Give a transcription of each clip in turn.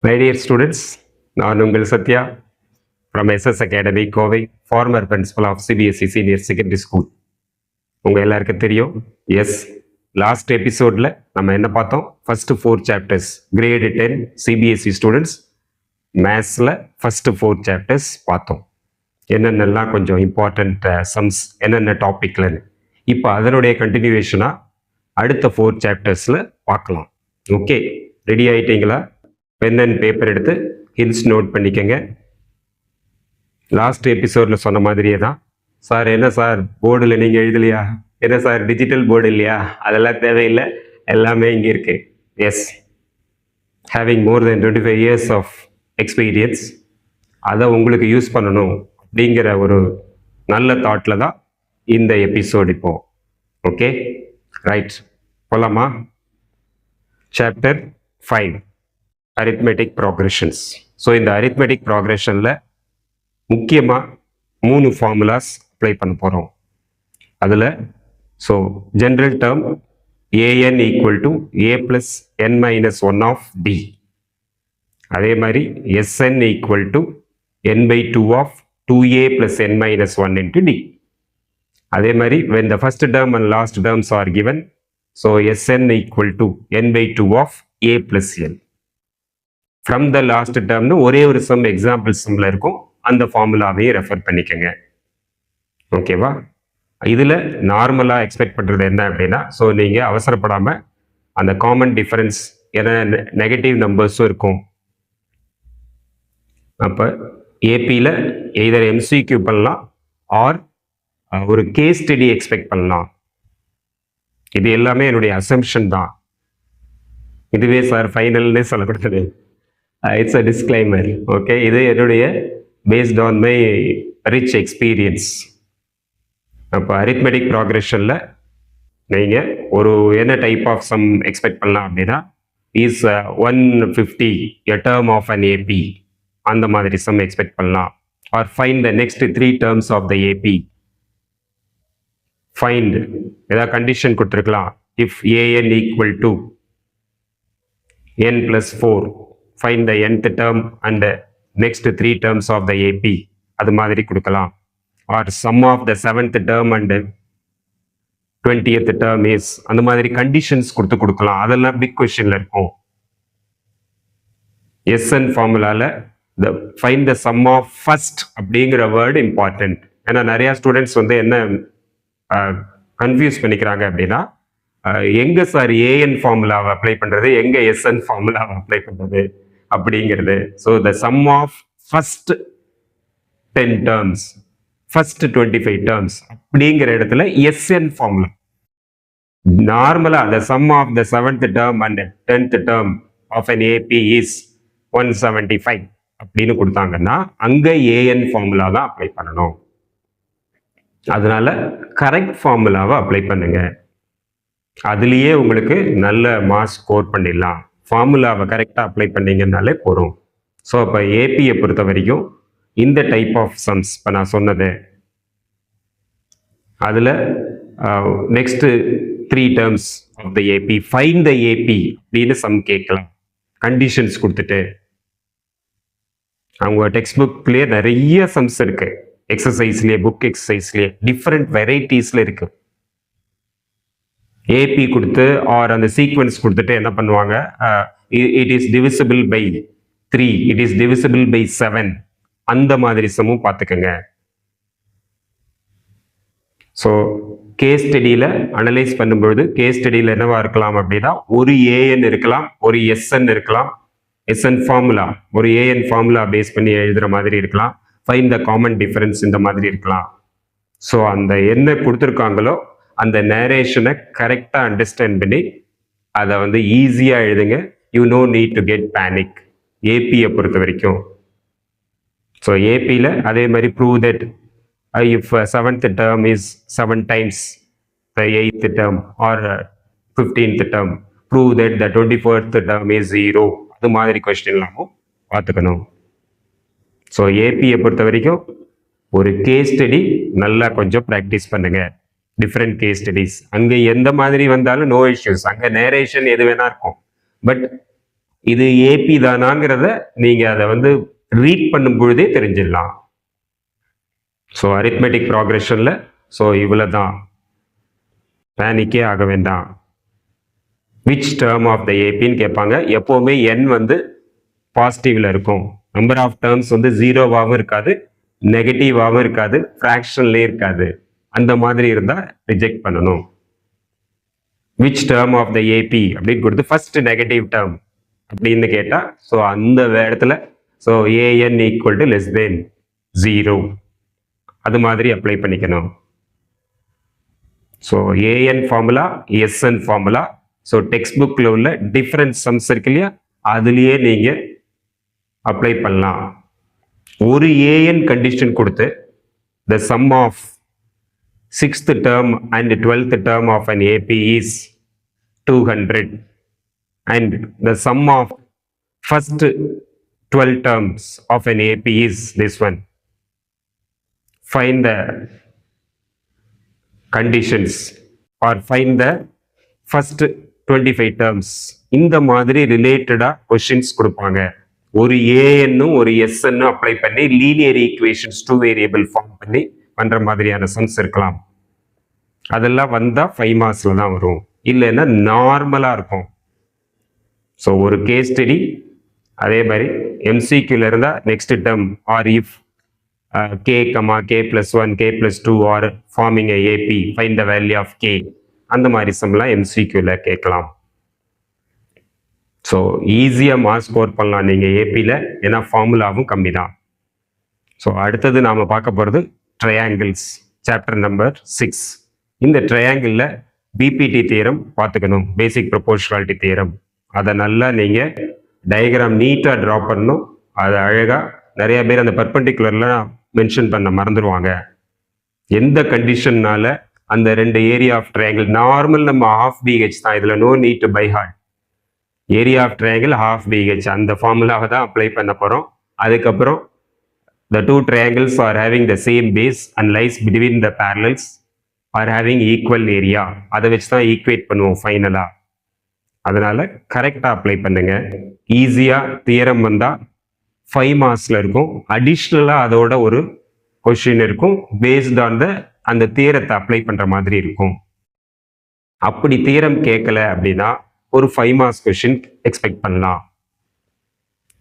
My dear students, நான் உங்கள் Sathya from SS Academy Kovai, former principal of CBSE Senior Secondary School. உங்க எல்லாருக்கும் தெரியும். எஸ், லாஸ்ட் எபிசோட்ல நம்ம என்ன பார்த்தோம்? First 4 chapters, grade 10 CBSE students மேத்ஸ்ல ஃபர்ஸ்ட் 4 சாப்டர்ஸ் பார்த்தோம். என்னென்னலாம் கொஞ்சம் இம்பார்ட்டன்ட் சம்ஸ், என்னென்ன டாபிக்லன்னு. இப்போ அதனுடைய கண்டினியூவேஷனா அடுத்த 4 சாப்டர்ஸ்ல பார்க்கலாம். ஓகே, ரெடி ஆயிட்டீங்களா? பென் அண்ட் பேப்பர் எடுத்து ஹின்ஸ் நோட் பண்ணிக்கங்க. லாஸ்ட் எபிசோட்ல சொன்ன மாதிரியே தான். சார் என்ன சார் போர்டில் நீங்கள் எழுதலையா? என்ன சார் டிஜிட்டல் போர்டு இல்லையா? அதெல்லாம் தேவையில்லை, எல்லாமே இங்கே இருக்கு. Yes, having more than 25 years of experience, அதை உங்களுக்கு யூஸ் பண்ணணும் அப்படிங்கிற ஒரு நல்ல தாட்டில் தான் இந்த எபிசோட் இப்போ. ஓகே, ரைட், போலாமா? Chapter 5, arithmetic progressions. ஸோ இந்த அரித்மெட்டிக் ப்ராக்ரெஷனில் முக்கியமாக 3 ஃபார்முலாஸ் அப்ளை பண்ண போகிறோம். அதில் so general term an equal to a + n - 1 of d. அதே மாதிரி sn equal to n/2 of 2a + n - 1 into d. அதே மாதிரி when the first term and last terms are given, so sn equal to n/2 of a + n. From the last டேர்ம்னு ஒரே ஒரு some example சம்ல இருக்கும், அந்த ஃபார்முலாவையும் refer பண்ணிக்கோங்க. ஓகேவா? இதில் நார்மலாக எக்ஸ்பெக்ட் பண்ணுறது என்ன அப்படின்னா, ஸோ நீங்கள் அவசரப்படாமல் அந்த காமன் டிஃபரன்ஸ், ஏன்னா நெகட்டிவ் நம்பர்ஸும் இருக்கும். அப்போ ஏபியில் எய்தர் MCQ பண்ணலாம் ஆர் ஒரு கேஸ் ஸ்டடி எக்ஸ்பெக்ட் பண்ணலாம். இது எல்லாமே என்னுடைய அசம்ஷன் தான். இதுவே சார் ஃபைனல்னே சொல்லக்கூடாது. It's a disclaimer. ஓகே, இது என்னுடைய based on my rich experience. அப்போ அரித்மெட்டிக் ப்ராக்ரெஷனில் நீங்கள் ஒரு என்ன டைப் ஆஃப் சம் எக்ஸ்பெக்ட் பண்ணலாம் அப்படின்னா, is 150 a term of an AP, அந்த மாதிரி சம் எக்ஸ்பெக்ட் பண்ணலாம். Or find the next 3 terms of the AP. Find ஏதாவது கண்டிஷன் கொடுத்துருக்கலாம். If an equal to n + 4, find the nth term and the next 3 terms of the AP, அது மாதிரி கொடுக்கலாம். or sum of the 7th term and 20th term is, அந்த மாதிரி conditions கொடுக்கலாம். அதெல்லாம் big கொஸ்டின்ல இருக்கும். SN ஃபார்முலால find the sum of first அப்படிங்கிற வேர்டு இம்பார்ட்டன்ட். ஏன்னா நிறைய ஸ்டூடெண்ட்ஸ் வந்து என்ன கன்ஃபியூஸ் பண்ணிக்கிறாங்க அப்படின்னா, எங்க சார் ஏஎன் ஃபார்முலாவை அப்ளை பண்றது, எங்க SN ஃபார்முலாவை அப்ளை பண்றது அப்படிங்கிறது. So the sum of first 10 terms, first 25 terms அப்படிங்கிற இடத்துல SN ஃபார்முலா. நார்மலா the sum of the 7th term and 10th term of an AP is 175 அப்படின்னு கொடுத்தாங்கன்னா அங்க ஏஎன் ஃபார்முலா தான் அப்ளை பண்ணணும். அதனால கரெக்ட் ஃபார்முலாவை அப்ளை பண்ணுங்க. அதுலேயே உங்களுக்கு நல்ல மார்க்ஸ் ஸ்கோர் பண்ணிடலாம். ஃபார்முலாவை கரெக்டாக அப்ளை பண்ணீங்கன்னாலே போகிறோம். ஸோ அப்போ ஏபியை பொறுத்த வரைக்கும் இந்த டைப் ஆஃப் சம்ஸ் இப்போ நான் சொன்னது, அதில் next 3 terms of the AP, find the AP அப்படின்னு சம் கேட்கலாம். கண்டிஷன்ஸ் கொடுத்துட்டு அவங்க டெக்ஸ்ட் புக்லேயே நிறைய சம்ஸ் இருக்கு, எக்ஸசைஸ்லேயே, புக் எக்ஸசைஸ்லேயே டிஃப்ரெண்ட் வெரைட்டிஸில் இருக்கு. ஏபி கொடுத்து ஆர் அந்த சீக்வன்ஸ் கொடுத்துட்டு என்ன பண்ணுவாங்க, it is divisible by 3, it is divisible by 7, அந்த மாதிரி சமும் பார்த்துக்கோங்க. ஸோ கேஸ் ஸ்டடியில் அனலைஸ் பண்ணும்பொழுது, கேஸ் ஸ்டடியில் என்னவா இருக்கலாம் அப்படின்னா, ஒரு ஏஎன் இருக்கலாம், ஒரு SN இருக்கலாம். SN ஃபார்முலா ஒரு ஏஎன் ஃபார்முலா பேஸ் பண்ணி எழுதுற மாதிரி இருக்கலாம். ஃபைண்ட் த காமன் டிஃபரன்ஸ் இந்த மாதிரி இருக்கலாம். ஸோ அந்த என்ன கொடுத்துருக்காங்களோ அந்த நேரேஷனை கரெக்டாக அண்டர்ஸ்டாண்ட் பண்ணி அதை வந்து ஈஸியாக எழுதுங்க. You no need to get panic. ஏபியை பொறுத்த வரைக்கும் ஸோ ஏபியில் அதே மாதிரி prove that if 7th term is 7 times the 8th term or 15th term, prove that the 24th term is 0. அது மாதிரி கொஸ்டின்லாமும் பார்த்துக்கணும். ஸோ ஏபியை பொறுத்த வரைக்கும் ஒரு கேஸ் ஸ்டடி நல்லா கொஞ்சம் ப்ராக்டிஸ் பண்ணுங்க. டிஃப்ரெண்ட் கேஸ் ஸ்டடிஸ், அங்கே எந்த மாதிரி வந்தாலும் நோ இஷ்யூஸ். அங்கே நேரேஷன் எது வேணா இருக்கும், பட் இது ஏபி தானாங்கிறத நீங்க அதை வந்து ரீட் பண்ணும் பொழுதே தெரிஞ்சிடலாம். ஸோ அரித்மெட்டிக் ப்ராக்ரெஷன்ல ஸோ இவ்வளவுதான், பேனிக்கே ஆக வேண்டாம். விச் டேர்ம் ஆஃப் த ஏபின்னு கேட்பாங்க. எப்போவுமே என் வந்து பாசிட்டிவ்ல இருக்கும். நம்பர் ஆஃப் டேர்ம்ஸ் வந்து ஜீரோவாகவும் இருக்காது, நெகட்டிவாகவும் இருக்காது, ஃப்ராக்ஷன்லேயே இருக்காது. அந்த மாதிரி இருந்தால் ரிஜெக்ட் பண்ணணும். Which term of the AP அப்படின்னு கொடுத்து ஃபர்ஸ்ட் நெகட்டிவ் டேர்ம் அப்படின்னு கேட்டால் ஸோ அந்த இடத்துல so AN equal to less than 0 அது மாதிரி அப்ளை பண்ணிக்கணும். So AN formula, SN formula, so text புக்கில் உள்ள டிஃப்ரெண்ட் சம்ஸ் இருக்கு இல்லையா, அதுலேயே நீங்கள் அப்ளை பண்ணலாம். ஒரு ஏஎன் கண்டிஷன் கொடுத்து the sum of 6th term and 12th term of an AP is 200 and the sum of first 12 terms of an AP is this one. Find the conditions or find the first 25 terms. இந்த மாதிரி ரிலேட்டடா questions கொடுப்பாங்க. ஒரு ஏஎன்னும் ஒரு எஸ்என்னும் apply பண்ணி linear equations 2 variable form பண்ணி பண்ற மாதிரியான சம்ஸ் இருக்கலாம். அதெல்லாம் வந்தா 5 மார்க்ஸ்ல தான் வரும், இல்லைன்னா நார்மலா இருக்கும். ஸோ ஒரு கேஸ் ஸ்டடி, அதே மாதிரி எம்சிக்யூல இருந்தா next term are if k comma k plus 1 k plus 2 are forming AP find the value of k, அந்த மாதிரி சம்லாம் எம்சிக்யூல கேட்கலாம். ஸோ ஈஸியாக மார்க் ஸ்கோர் பண்ணலாம் நீங்கள் ஏபியில், ஏன்னா ஃபார்முலாவும் கம்மி தான். ஸோ அடுத்தது நாம் பார்க்க போகிறது ட்ரையாங்கிள்ஸ், சாப்டர் நம்பர் 6. இந்த ட்ரையாங்கிளில் பிபிடி தியரம் பார்த்துக்கணும், பேசிக் ப்ரொபோர்ஷனாலிட்டி தியரம். அதை நல்லா நீங்கள் டயக்ராம் நீட்டாக ட்ரா பண்ணணும். அது அழகாக நிறைய பேர் அந்த பர்பண்டிகுலர்லாம் மென்ஷன் பண்ண மறந்துடுவாங்க. எந்த கண்டிஷன்னால அந்த 2 ஏரியா ஆஃப் ட்ரையாங்கிள், நார்மல் நம்ம half BH தான், இதில் no need to by heart. Area of triangle half BH அந்த ஃபார்முலாவை தான் அப்ளை பண்ண போகிறோம். அதுக்கப்புறம் the 2 triangles are having the same base and lies between the parallels are having equal area, அதை வச்சு தான் ஈக்குவேட் பண்ணுவோம் ஃபைனலாக. அதனால கரெக்டாக அப்ளை பண்ணுங்க. ஈஸியாக தியரம் வந்தால் 5 மார்க்ஸில் இருக்கும். அடிஷ்னலாக அதோட ஒரு கொஸ்டின் இருக்கும், பேஸ்ட் ஆன் த அந்த தியரத்தை அப்ளை பண்ணுற மாதிரி இருக்கும். அப்படி தியரம் கேட்கல அப்படின்னா ஒரு 5 மார்க்ஸ் கொஸ்டின் எக்ஸ்பெக்ட் பண்ணலாம்.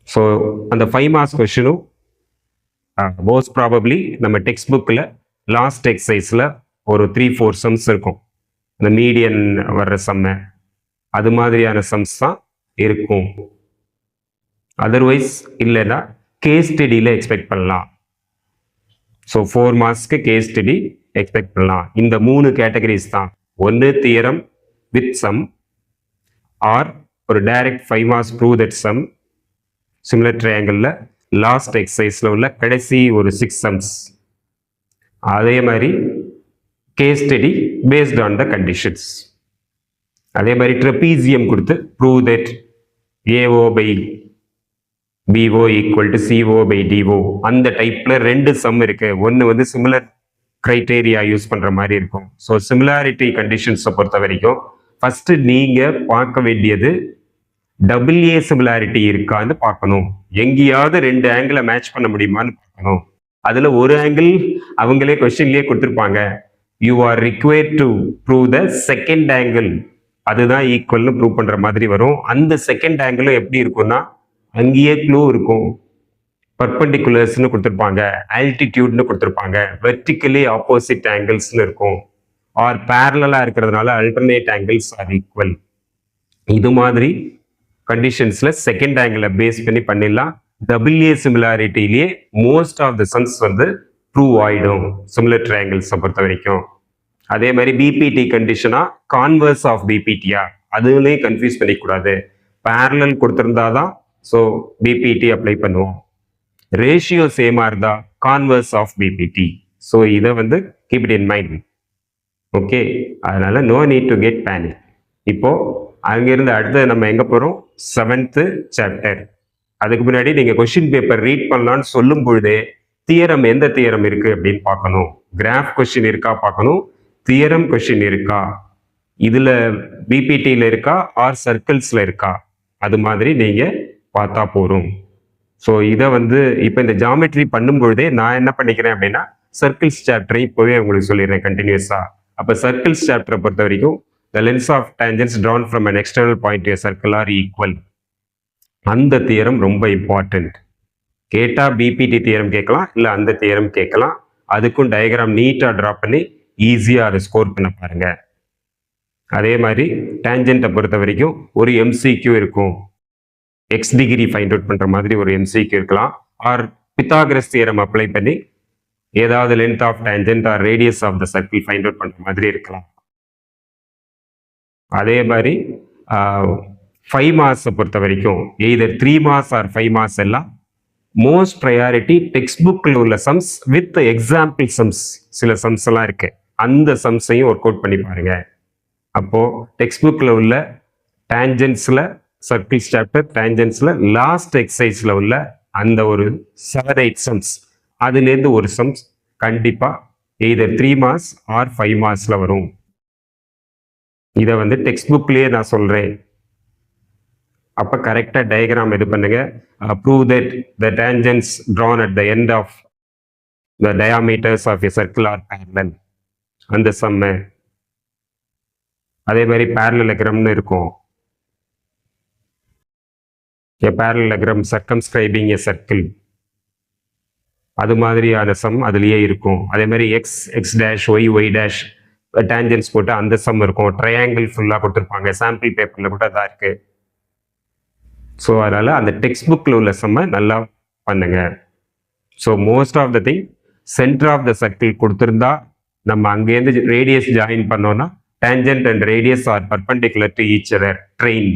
ஸோ அந்த 5 மார்க்ஸ் கொஸ்டினும் மோஸ்ட் ப்ராபப்ளி நம்ம டெக்ஸ்ட் புக்கில் லாஸ்ட் எக்ஸசைஸில் ஒரு 3-4 சம்ஸ் இருக்கும். அந்த மீடியன் வர்ற சம்மை அது மாதிரியான சம்ஸ் தான் இருக்கும். அதர்வைஸ் இல்லைன்னா கேஸ் ஸ்டடியில் எக்ஸ்பெக்ட் பண்ணலாம். ஸோ 4 மார்க்ஸ்க்கு கேஸ் ஸ்டடி எக்ஸ்பெக்ட் பண்ணலாம். இந்த 3 கேட்டகரிஸ் தான், ஒன்று தியரம் வித் சம் ஆர் ஒரு direct 5 marks prove that sum. Similar ட்ரையாங்கிளில் லாஸ்ட் எக்ஸசைஸில் உள்ள கடைசி ஒரு 6 சம்ஸ். அதே மாதிரி case study based on the conditions. அதே மாதிரி ட்ரெபீசியம் கொடுத்து prove that AO by BO equal to CO by DO, அந்த டைப்பில் 2 சம் இருக்கு. ஒன்று வந்து சிமிலர் கிரைட்டேரியா யூஸ் பண்ணுற மாதிரி இருக்கும். ஸோ சிமிலாரிட்டி கண்டிஷன்ஸை பொறுத்த வரைக்கும் ஃபர்ஸ்ட் நீங்கள் பார்க்க வேண்டியது AA சிமிலாரிட்டி இருக்கான்னு பார்க்கணும். எங்கேயாவது 2 ஆங்கிளை மேட்ச் பண்ண முடியுமான்னு பார்க்கணும். அதில் ஒரு ஆங்கிள் அவங்களே கொஸ்டின்லேயே கொடுத்துருப்பாங்க, you are required to prove the second angle, அதுதான் ஈக்குவல்னு ப்ரூவ் பண்ணுற மாதிரி வரும். அந்த செகண்ட் ஆங்கிளும் எப்படி இருக்கும்னா அங்கேயே க்ளூ இருக்கும். பர்பண்டிகுலர்ஸ்னு கொடுத்துருப்பாங்க, ஆல்டிடியூட்னு கொடுத்துருப்பாங்க, வெர்டிக்கலி ஆப்போசிட் ஆங்கிள்ஸ்னு இருக்கும். ஆர் பேரலாக இருக்கிறதுனால அல்டர்னேட் ஆங்கிள்ஸ் ஆர் ஈக்குவல். இது மாதிரி கண்டிஷன்ஸ்ல செகண்ட் ஆங்கிளை பேஸ் பண்ணி பண்ணிடலாம். AA சிமிலாரிட்டிலேயே மோஸ்ட் ஆஃப் த சம்ஸ் வந்து ப்ரூவ் ஆயிடும் சிமிலர் ட்ரையாங்கிள்ஸை பொறுத்த வரைக்கும். அதே மாதிரி பிபிடி கண்டிஷனா கான்வர்ஸ் ஆஃப் பிபிடியா, அதுவுமே கன்ஃபியூஸ் பண்ணிக்கூடாது. பேரலல் கொடுத்துருந்தாதான் ஸோ பிபிடி அப்ளை பண்ணுவோம். ரேஷியோ சேமா இருந்தா கான்வர்ஸ் ஆஃப் பிபிடி. ஸோ இதை வந்து keep it in mind. Okay, அதனால no need to get panic. இப்போ அங்கிருந்து அடுத்து நம்ம எங்க போறோம், 7th சாப்டர். அதுக்கு முன்னாடி நீங்க கொஸ்டின் பேப்பர் ரீட் பண்ணலான்னு சொல்லும் பொழுதே தியரம் எந்த தியரம் இருக்கு அப்படின்னு பார்க்கணும். கிராஃப் கொஸ்டின் இருக்கா பார்க்கணும், தியரம் கொஸ்டின் இருக்கா, இதுல பிபிடியில் இருக்கா ஆர் சர்க்கிள்ஸ்ல இருக்கா அது மாதிரி நீங்கள் பார்த்தா போதும். ஸோ இதை வந்து இப்போ இந்த ஜாமெட்ரி பண்ணும்பொழுதே நான் என்ன பண்ணிக்கிறேன் அப்படின்னா சர்க்கிள்ஸ் சாப்டரை இப்போவே உங்களுக்கு சொல்லிடுறேன் கண்டினியூஸாக. அப்போ சர்க்கிள்ஸ் சாப்டரை பொறுத்த வரைக்கும் the lengths of tangents drawn from an external point to a circle are equal. அந்த தியரம் ரொம்ப இம்பார்ட்டன்ட். கேட்டால் பிபிடி தியரம் கேட்கலாம், இல்லை அந்த தியரம் கேட்கலாம். அதுக்கும் டயக்ராம் நீட்டாக ட்ரா பண்ணி ஈஸியாக அதை ஸ்கோர் பண்ண பாருங்க. அதே மாதிரி டேஞ்சென்ட்டை பொறுத்த வரைக்கும் ஒரு எம்சிக்யூ இருக்கும். எக்ஸ் டிகிரி ஃபைண்ட் அவுட் பண்ணுற மாதிரி ஒரு எம்சிக்யூ இருக்கலாம். ஆர் பித்தாகரஸ் தியரம் அப்ளை பண்ணி ஏதாவது length of tangent or radius of the circle find out பண்ணுற மாதிரி இருக்கலாம். அதே மாதிரி 5 மார்க்ஸை பொறுத்த வரைக்கும் எய்தர் 3 மார்க்ஸ் ஆர் 5 மார்க்ஸ் எல்லாம் மோஸ்ட் ப்ரையாரிட்டி டெக்ஸ்ட் புக்கில் உள்ள சம்ஸ் வித் எக்ஸாம்பிள் சம்ஸ். சில சம்ஸ் எல்லாம் இருக்கு, அந்த சம்ஸையும் ஒர்க் அவுட் பண்ணி பாருங்க. அப்போ டெக்ஸ்ட் புக்கில் உள்ள டேஞ்சன்ஸில் சர்க்கிள்ஸ் சாப்டர் டேஞ்சன்ஸில் லாஸ்ட் எக்ஸசைஸில் உள்ள அந்த ஒரு 7-8 சம்ஸ், அதுலேருந்து ஒரு சம்ஸ் கண்டிப்பாக எய்தர் 3 மார்க்ஸ் ஆர் 5 மார்க்ஸில் வரும். இதை வந்து டெக்ஸ்ட் புக்லேயே நான் சொல்கிறேன். அப்போ கரெக்டாக டயக்ராம் இது பண்ணுங்க. Prove that the tangents drawn at the end of the diameters of a circle are parallel, அந்த சம்மு. அதே மாதிரி பேரலோகிராம்னு இருக்கும். எ பேரலோகிராம் சர்க்கம்ஸ்கிரைபிங் எ சர்க்கிள், அது மாதிரியான சம் அதுலேயே இருக்கும். அதே மாதிரி x x dash y y dash tangents போட்டு அந்த சம் இருக்கும். ட்ரையாங்கிள் ஃபுல்லாக கொடுத்துருப்பாங்க, சாம்பிள் பேப்பரில் கூட அதான் இருக்குது. ஸோ அதனால் அந்த டெக்ஸ்ட் புக்கில் உள்ள சம்மை நல்லா பண்ணுங்க. So most of the thing centre of the circle கொடுத்துருந்தா நம்ம அங்கேருந்து ரேடியஸ் ஜாயின் பண்ணோன்னா tangent and radius are perpendicular to each other train.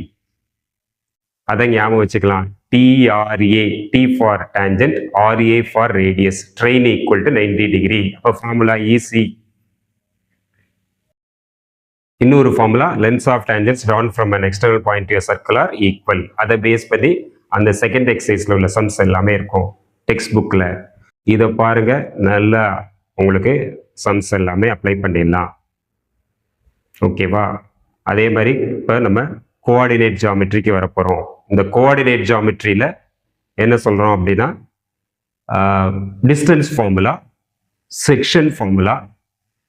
அதை ஞாபகம் வச்சுக்கலாம். TRA, T for tangent, RA for radius. Train equal to 90 degree. அப்போ formula easy. இன்னொரு formula lengths of tangents drawn from an external point to a circle are equal. அதை base பண்ணி அந்த second எக்ஸசைஸில் உள்ள sums எல்லாமே இருக்கும் டெக்ஸ்ட் புக்கில். இதை பாருங்க, நல்லா உங்களுக்கு சம்ஸ் எல்லாமே அப்ளை பண்ணிடலாம். ஓகேவா? அதே மாதிரி இப்போ நம்ம கோஆர்டினேட் ஜாமெட்ரிக்கு வரப்போகிறோம். இந்த கோஆர்டினேட் ஜாமெட்ரியில் என்ன சொல்கிறோம் அப்படின்னா distance formula, section formula,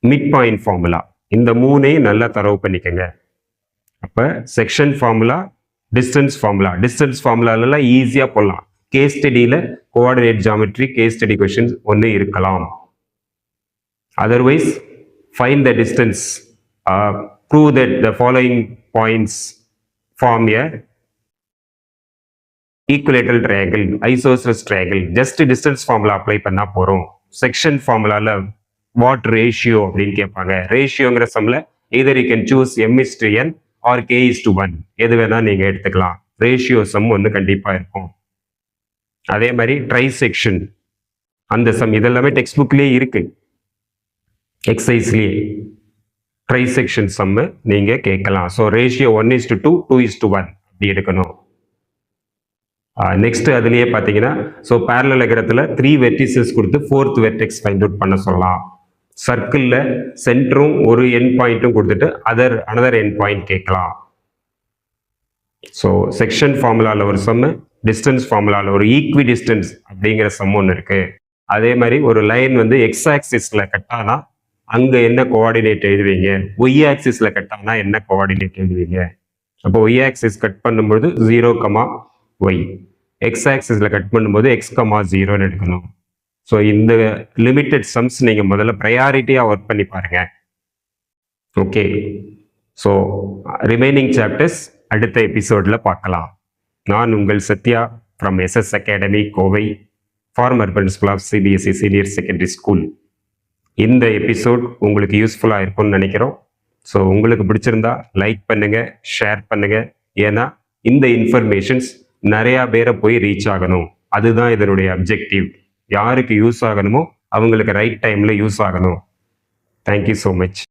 mid point formula, இந்த மூணையும் நல்லா தரவு பண்ணிக்கங்க. அப்போ செக்ஷன் ஃபார்முலா, டிஸ்டன்ஸ் ஃபார்முலாலாம் ஈஸியாக போடலாம். கேஸ் ஸ்டடியில் coordinate geometry case study questions ஒன்று இருக்கலாம். Otherwise find the distance, prove that the following points form a equilateral triangle, isosceles triangle. Just distance formula apply பண்ணால் போகிறோம். செக்ஷன் ஃபார்முலாவில் வாட் ரேஷியோ அப்படின்னு கேட்பாங்க. ரேஷியோங்கிற சம்ல either you can choose m/n or k/1, எது வேணா நீங்க எடுத்துக்கலாம். ரேஷியோ சம் ஒன்று கண்டிப்பா இருக்கும். அதே மாதிரி ட்ரைசெக்ஷன், அந்த சம் இதெல்லாமே டெக்ஸ்ட் புக்லேயே இருக்கு, எக்ஸசைஸ்லேயே. ட்ரைசெக்ஷன் சம்மு நீங்க கேட்கலாம். ஸோ ரேஷியோ 1:2, 2:1 அப்படி எடுக்கணும். நெக்ஸ்ட் அதுலேயே பார்த்தீங்கன்னா ஸோ பேரலோகிராத்தில் 3 வெர்டிசஸ் கொடுத்து 4th வெர்டெக்ஸ் ஃபைண்ட் அவுட் பண்ண சொல்லலாம். சர்க்கிளில் சென்டரும் ஒரு எண்ட் பாயிண்ட்டும் கொடுத்துட்டு அனதர் எண்ட் பாயிண்ட் கேட்கலாம். ஸோ செக்ஷன் ஃபார்முலாவில் ஒரு சம்மு, டிஸ்டன்ஸ் ஃபார்முலாவில் ஒரு ஈக்வி டிஸ்டன்ஸ் அப்படிங்கிற சம் ஒன்று இருக்கு. அதே மாதிரி ஒரு லைன் வந்து எக்ஸ் ஆக்சிஸில் கட்டானா அங்கே என்ன கோஆர்டினேட் எழுதுவீங்க, ஒய் ஆக்சிஸில் கட்டானா என்ன கோஆர்டினேட் எழுதுவீங்க. அப்போ ஒய் ஆக்சிஸ் கட் பண்ணும்போது 0,y, எக்ஸ் ஆக்சிஸில் கட் பண்ணும்போது x,0ன்னு எடுக்கணும். ஸோ இந்த லிமிட்டட் சம்ஸ் நீங்கள் முதல்ல ப்ரையாரிட்டியாக ஒர்க் பண்ணி பாருங்க. ஓகே, ஸோ ரிமைனிங் சாப்டர்ஸ் அடுத்த எபிசோடில் பார்க்கலாம். நான் உங்கள் Sathya from SS academy Kovai, former principal of CBSE senior secondary school. இந்த எபிசோட் உங்களுக்கு யூஸ்ஃபுல்லாக இருக்கும்னு நினைக்கிறோம். ஸோ உங்களுக்கு பிடிச்சிருந்தா லைக் பண்ணுங்கள், ஷேர் பண்ணுங்கள். ஏன்னா இந்த இன்ஃபர்மேஷன்ஸ் நிறையா பேரை போய் ரீச் ஆகணும். அதுதான் இதனுடைய அப்ஜெக்டிவ். யாருக்கு யூஸ் ஆகணுமோ அவங்களுக்கு ரைட் டைமில் யூஸ் ஆகணும். Thank you so much.